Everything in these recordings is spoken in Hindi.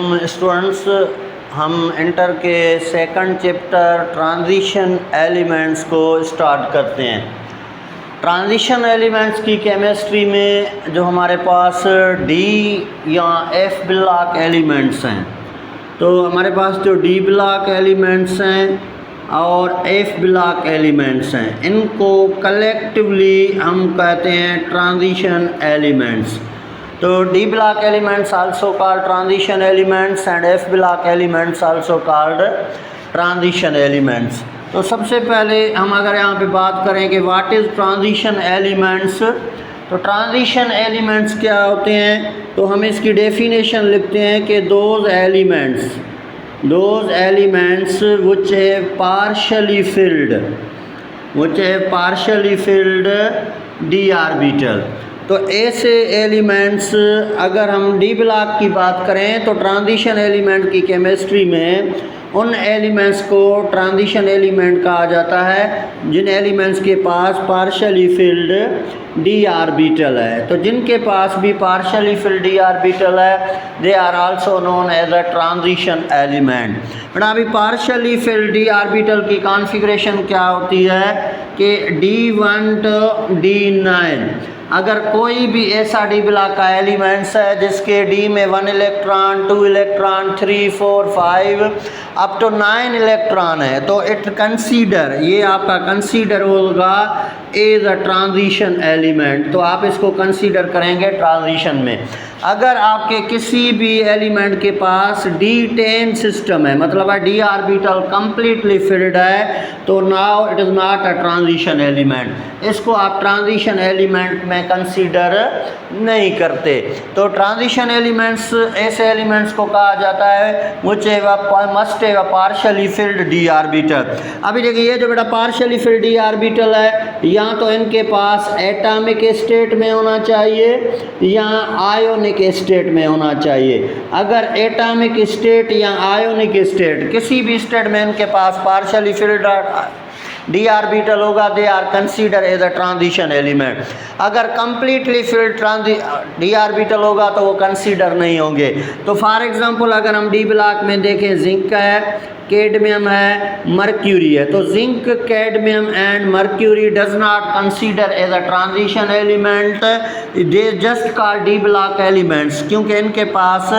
अस्सलामुअलैकुम स्टूडेंट्स। हम इंटर के सेकंड चैप्टर ट्रांजिशन एलिमेंट्स को स्टार्ट करते हैं। ट्रांजिशन एलिमेंट्स की केमिस्ट्री में जो हमारे पास डी या एफ ब्लॉक एलिमेंट्स हैं, तो हमारे पास जो डी ब्लॉक एलिमेंट्स हैं और एफ ब्लॉक एलिमेंट्स हैं, इनको कलेक्टिवली हम कहते हैं ट्रांजिशन एलिमेंट्स। तो D block elements also called transition elements and F block elements also called transition elements। तो सबसे पहले हम अगर यहाँ पे बात करें कि व्हाट इज़ ट्रांजिशन एलिमेंट्स, तो ट्रांजिशन एलिमेंट्स क्या होते हैं, तो हम इसकी डेफिनेशन लिखते हैं कि those elements which have partially filled d orbital. तो ऐसे एलिमेंट्स, अगर हम डी ब्लॉक की बात करें तो ट्रांजिशन एलिमेंट की केमिस्ट्री में उन एलिमेंट्स को ट्रांजिशन एलिमेंट कहा जाता है जिन एलिमेंट्स के पास पार्शली फिल्ड डी ऑर्बिटल है। तो जिनके पास भी पार्शली फिल्ड डी ऑर्बिटल है, they are also known as a transition element. But अभी पार्शली फिल्ड डी ऑर्बिटल की कॉन्फ़िगरेशन क्या होती है कि D1 to D9, अगर कोई भी ऐसा डी ब्लॉक का एलिमेंट्स है जिसके डी में 1 electron, 2 electron, 3, 4, 5 up to 9 electron है, तो इट कंसीडर, ये आपका कंसीडर होगा एज अ ट्रांजिशन एलिमेंट। तो आप इसको कंसीडर करेंगे ट्रांजिशन में। अगर आपके किसी भी एलिमेंट के पास D10 सिस्टम है, मतलब डी ऑर्बिटल कंप्लीटली फिल्ड है, तो now it is not a transition element. इसको आप ट्रांजिशन एलिमेंट में कंसीडर नहीं करते। तो ट्रांजिशन एलिमेंट्स ऐसे एलिमेंट्स को कहा जाता है which must have a partially filled d orbital. अभी देखिए, ये जो बेटा पार्शियली फिल्ड डी ऑर्बिटल है, या तो इनके पास एटॉमिक स्टेट में होना चाहिए या आयोनिक स्टेट में होना चाहिए। अगर एटॉमिक स्टेट या आयोनिक स्टेट, किसी भी स्टेट में इनके पास पार्शियली फिल्ड डी ऑर्बिटल होगा, they are consider as a transition element. अगर कंप्लीटली फिल्ड डी ऑर्बिटल होगा तो वो कंसीडर नहीं होंगे। तो फॉर एग्जांपल अगर हम डी ब्लॉक में देखें, जिंक है, कैडमियम है, मर्क्यूरी है, तो zinc, cadmium and mercury does not consider as a transition element, they just call d block elements, क्योंकि इनके पास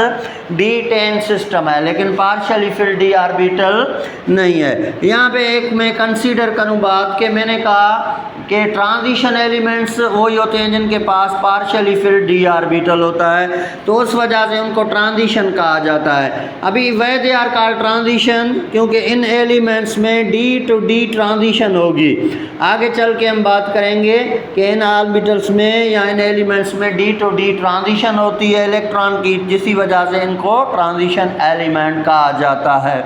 D10 सिस्टम है लेकिन पार्शियली फिल्ड डी ऑर्बिटल नहीं है। यहाँ पे एक मैं कंसीडर करूँ बात कि मैंने कहा कि ट्रांजिशन एलिमेंट्स वही होते हैं जिनके पास पार्शियली फिल्ड डी ऑर्बिटल होता है, तो उस वजह से उनको ट्रांजिशन कहा जाता है। अभी वह दे आर कॉल्ड ट्रांजिशन क्योंकि इन एलिमेंट्स में D to D ट्रांजिशन होगी। आगे चल के हम बात करेंगे कि इन ऑर्बिटल्स में या इन एलिमेंट्स में D to D ट्रांजिशन होती है इलेक्ट्रॉन की, जिसी वजह से इनको ट्रांजिशन एलिमेंट कहा जाता है।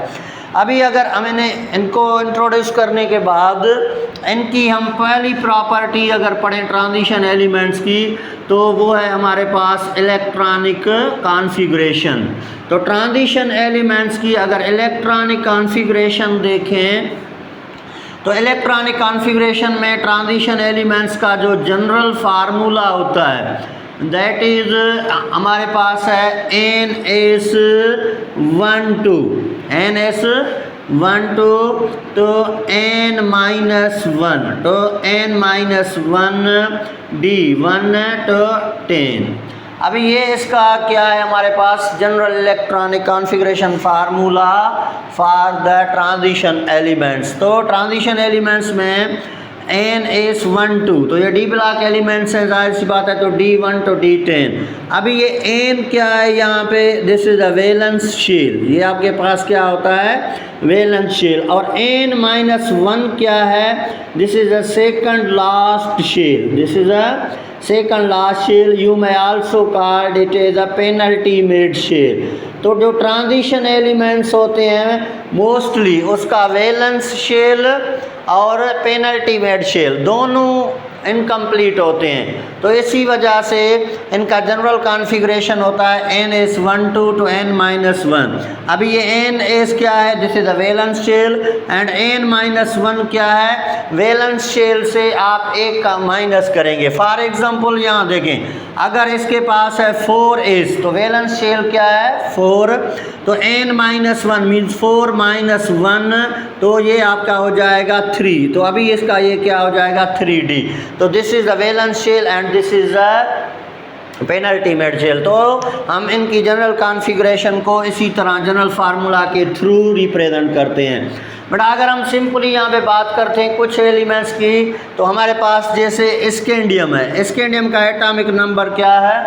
अभी अगर हमने इनको इंट्रोड्यूस करने के बाद इनकी हम पहली प्रॉपर्टी अगर पढ़ें ट्रांजिशन एलिमेंट्स की, तो वो है हमारे पास इलेक्ट्रॉनिक कॉन्फ़िगरेशन। तो ट्रांजिशन एलिमेंट्स की अगर इलेक्ट्रॉनिक कॉन्फ़िगरेशन देखें, तो इलेक्ट्रॉनिक कॉन्फ़िगरेशन में ट्रांजिशन एलिमेंट्स का जो जनरल फार्मूला होता है, दैट इज़ हमारे पास है NS12 तो N-1, तो N-1 D1 to 10। अभी ये इसका क्या है, हमारे पास general electronic configuration formula for the transition elements. तो ट्रांजिशन एलिमेंट्स में NS12, तो ये डी ब्लॉक एलिमेंट्स हैं, जाहिर सी बात है, तो D1 to D10। अभी ये N क्या है यहाँ पे, this is a valence shell, ये आपके पास क्या होता है, वैलेंस शेल। और N-1 क्या है, this is a second last shell, you may also called it is a penultimate shell. तो जो ट्रांजिशन एलिमेंट्स होते हैं मोस्टली उसका वैलेंस शेल और पेनल्टीमेट शेल दोनों इनकम्प्लीट होते हैं। तो इसी वजह से इनका जनरल कॉन्फ़िगरेशन होता है NS12 to N-1। अभी ये NS क्या है, this is a valence shell, and N-1 क्या है, वैलेंस शेल से आप एक का माइनस करेंगे। फॉर एग्जांपल यहाँ देखें, अगर इसके पास है 4s तो वैलेंस शेल क्या है 4, तो N-1 मीन्स 4 - 1, तो ये आपका हो जाएगा 3। तो अभी इसका ये क्या हो जाएगा 3D। तो this is a valence shell and this is a penultimate shell. तो हम इनकी जनरल कॉन्फ़िगरेशन को इसी तरह जनरल फार्मूला के थ्रू रिप्रेजेंट करते हैं। बट अगर हम सिंपली यहाँ पे बात करते हैं कुछ एलिमेंट्स की, तो हमारे पास जैसे स्कैंडियम है, स्कैंडियम का एटॉमिक नंबर क्या है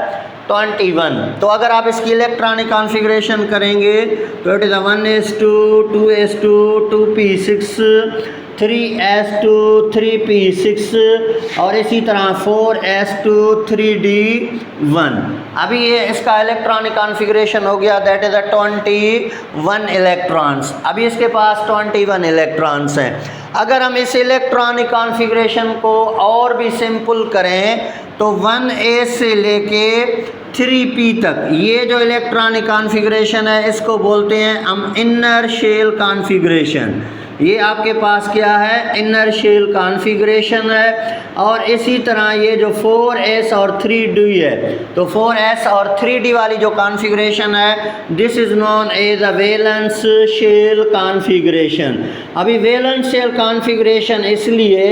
21। तो अगर आप इसकी इलेक्ट्रॉनिक कॉन्फ़िगरेशन करेंगे तो it is 1s2 2s2 2p6 3s2 3p6 और इसी तरह 4s2 3d1। अभी ये इसका इलेक्ट्रॉनिक कॉन्फ़िगरेशन हो गया, दैट इज़ 21 इलेक्ट्रॉन्स। अभी इसके पास 21 इलेक्ट्रॉन्स हैं। अगर हम इस इलेक्ट्रॉनिक कॉन्फ़िगरेशन को और भी सिंपल करें तो 1s से लेके 3p तक ये जो इलेक्ट्रॉनिक कॉन्फ़िगरेशन है इसको बोलते हैं हम इनर शेल कॉन्फ़िगरेशन। ये आपके पास क्या है, इनर शेल कॉन्फ़िगरेशन है। और इसी तरह ये जो 4s और 3d है, तो 4s और 3d वाली जो कॉन्फ़िगरेशन है this is known as a valence shell configuration. अभी वैलेंस शेल कॉन्फ़िगरेशन इसलिए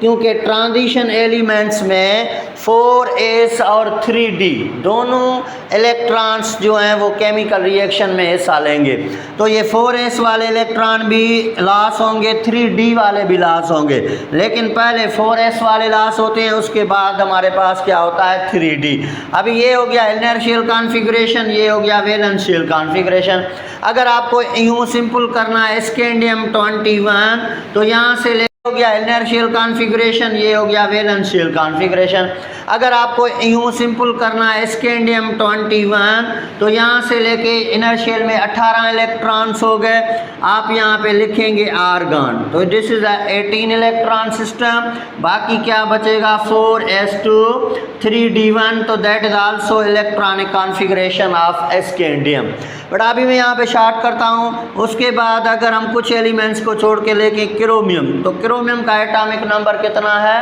क्योंकि ट्रांजिशन एलिमेंट्स में 4s और 3d दोनों इलेक्ट्रॉन्स जो हैं वो केमिकल रिएक्शन में हिस्सा लेंगे। तो ये 4s वाले इलेक्ट्रॉन भी लॉस होंगे, 3d वाले भी लॉस होंगे, लेकिन पहले 4s वाले लॉस होते हैं, उसके बाद हमारे पास क्या होता है 3d। अभी ये हो गया इनर शेल कॉन्फ़िगरेशन, ये हो गया वैलेंस शेल कॉन्फ़िगरेशन। अगर आपको यूँ सिंपल करना है स्कैंडियम 21, तो यहाँ से हो गया इनर शेल कॉन्फ़िगरेशन, ये हो गया वैलेंस शेल कॉन्फ़िगरेशन। अगर आपको यूँ सिंपल करना है स्कैंडियम 21, तो यहाँ से लेके इनर शेल में 18 इलेक्ट्रॉन्स हो गए, आप यहाँ पे लिखेंगे आर्गन। तो दिस इज़ 18 इलेक्ट्रॉन सिस्टम। बाकी क्या बचेगा 4s2 3d1, तो that is also electronic configuration of scandium. But अभी मैं यहाँ पे शार्ट करता हूँ। उसके बाद अगर हम कुछ एलिमेंट्स को छोड़ के लेके क्रोमियम, तो क्रोमियम का एटॉमिक नंबर कितना है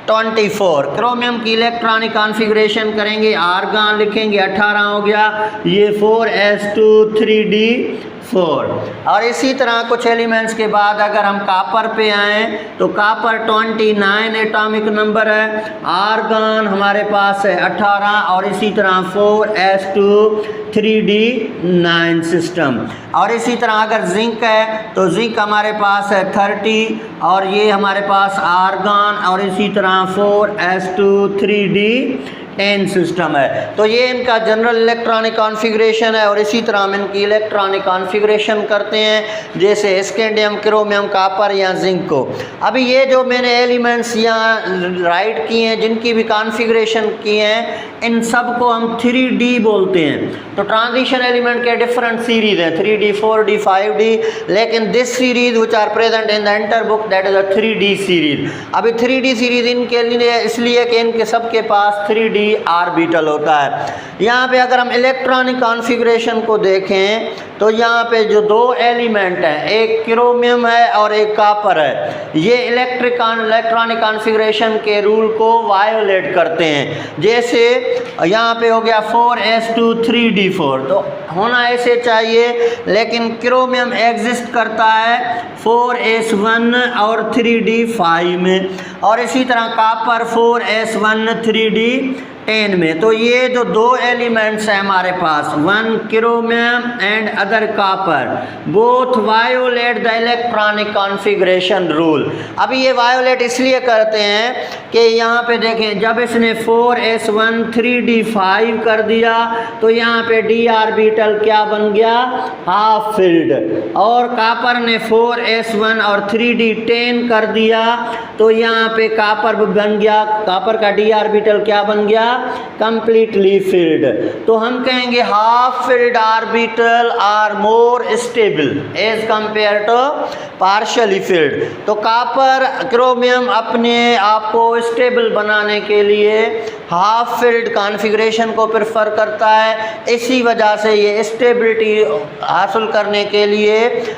24। क्रोमियम की इलेक्ट्रॉनिक कॉन्फ़िगरेशन करेंगे, आर्गन लिखेंगे 18 हो गया, ये 4s2 3d4। और इसी तरह कुछ एलिमेंट्स के बाद अगर हम कापर पे आएँ तो कापर 29 एटॉमिक नंबर है, आर्गन हमारे पास है 18 और इसी तरह 4s2 3d9 सिस्टम। और इसी तरह अगर जिंक है तो जिंक हमारे पास है 30 और ये हमारे पास आर्गन और इसी तरह 4s2 3d10 सिस्टम है। तो ये इनका जनरल इलेक्ट्रॉनिक कॉन्फ़िगरेशन है। और इसी तरह हम इनकी इलेक्ट्रॉनिक कॉन्फ़िगरेशन करते हैं जैसे स्कैंडियम, क्रोमियम, कापर या जिंक को। अभी ये जो मैंने एलिमेंट्स यहाँ राइट किए हैं जिनकी भी कॉन्फ़िगरेशन किए हैं, इन सब को हम 3D बोलते हैं। तो ट्रांजिशन एलिमेंट के डिफरेंट सीरीज़ हैं 3D 4D 5D, लेकिन this series which are present in the enter book that is a 3D series. अभी 3D सीरीज़ इनके लिए इसलिए कि इनके सबके पास 3D ऑर्बिटल होता है। यहाँ पे अगर हम इलेक्ट्रॉनिक कॉन्फ़िगरेशन को देखें तो यहाँ पे जो दो एलिमेंट हैं, एक क्रोमियम है और एक कापर है, ये इलेक्ट्रॉनिक कॉन्फ़िगरेशन के रूल को वायोलेट करते हैं। जैसे यहाँ पे हो गया 4s2 3d4, तो होना ऐसे चाहिए, लेकिन क्रोमियम एग्जिस्ट करता है 4s1 और 3d5 में, और इसी तरह कापर 4s1 3d10 में। तो ये जो दो एलिमेंट्स हैं हमारे पास, one chromium and other copper, both violate the electronic configuration rule. अभी ये वायोलेट इसलिए करते हैं कि यहाँ पे देखें, जब इसने 4s1 3d5 कर दिया तो यहाँ पे d ऑर्बिटल क्या बन गया, हाफ फिल्ड। और कापर ने 4s1 और 3d10 कर दिया तो यहाँ पे कापर बन गया, कापर का d ऑर्बिटल क्या बन गया, कंप्लीटली फिल्ड। तो हम कहेंगे half filled orbital are more stable as compare to partially filled. तो कॉपर क्रोमियम अपने आप को स्टेबल बनाने के लिए हाफ फिल्ड कॉन्फ़िगरेशन को प्रेफर करता है। इसी वजह से ये स्टेबिलिटी हासिल करने के लिए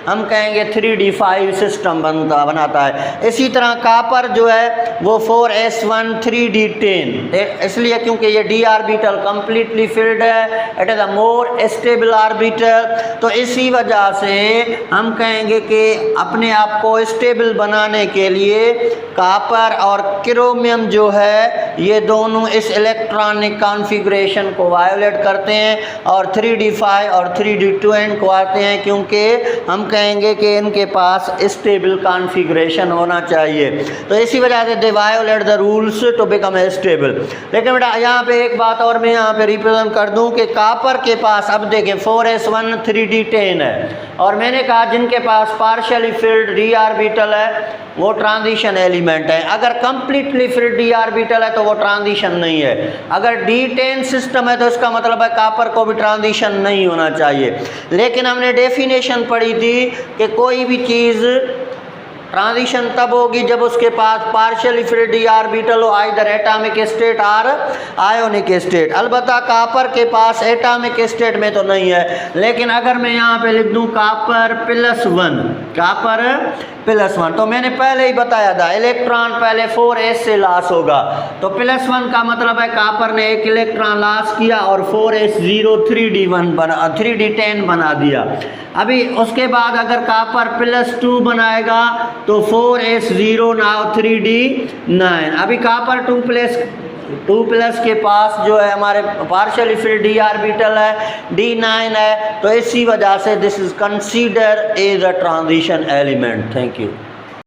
हम कहेंगे 3d5 सिस्टम बनाता है। इसी तरह कॉपर जो है वो 4s1 3d10 इसलिए क्योंकि ये d ऑर्बिटल कंप्लीटली फिल्ड है, it is a more stable orbital. तो इसी वजह से हम कहेंगे कि अपने आप को स्टेबल बनाने के लिए कॉपर और क्रोमियम जो है ये दोनों इस इलेक्ट्रॉनिक कॉन्फ़िगरेशन को वायोलेट करते हैं और 3d5 और 3d10 को आते हैं, क्योंकि हम कहेंगे कि इनके पास स्टेबल कॉन्फ़िगरेशन होना चाहिए। तो इसी वजह से they violate the rules to become stable. लेकिन बेटा यहाँ पे एक बात और मैं यहाँ पे रिप्रेजेंट कर दूँ कि कॉपर के पास अब देखें 4s1 3d10 है, और मैंने कहा जिनके पास पार्शियली फिल्ड d ऑर्बिटल है वो ट्रांजिशन एलिमेंट है। अगर कंप्लीटली फिल्ड d ऑर्बिटल है तो वो ट्रांजिशन नहीं है। अगर d10 सिस्टम है तो इसका मतलब है कॉपर को भी ट्रांजिशन नहीं होना चाहिए। लेकिन हमने डेफिनेशन पढ़ी थी कि कोई भी चीज़ ट्रांजिशन तब होगी जब उसके पास पार्शियली फिल्ड d ऑर्बिटल हो, आइदर एटॉमिक स्टेट और आयोनिक स्टेट। अलबत्ता कॉपर के पास एटॉमिक स्टेट में तो नहीं है। लेकिन अगर मैं यहाँ पे लिख दूँ कॉपर +1, कॉपर +1, तो मैंने पहले ही बताया था इलेक्ट्रॉन पहले 4s से लॉस होगा, तो +1 का मतलब है कॉपर ने एक इलेक्ट्रॉन लॉस किया और 4s0 3d10 बना दिया। अभी उसके बाद अगर कॉपर +2 बनाएगा तो 4s0 नाउ 3d9। अभी कॉपर 2+ के पास जो है हमारे पार्शियली फिल्ड d ऑर्बिटल है, d9 है, तो इसी वजह से this is consider as a transition element. Thank you.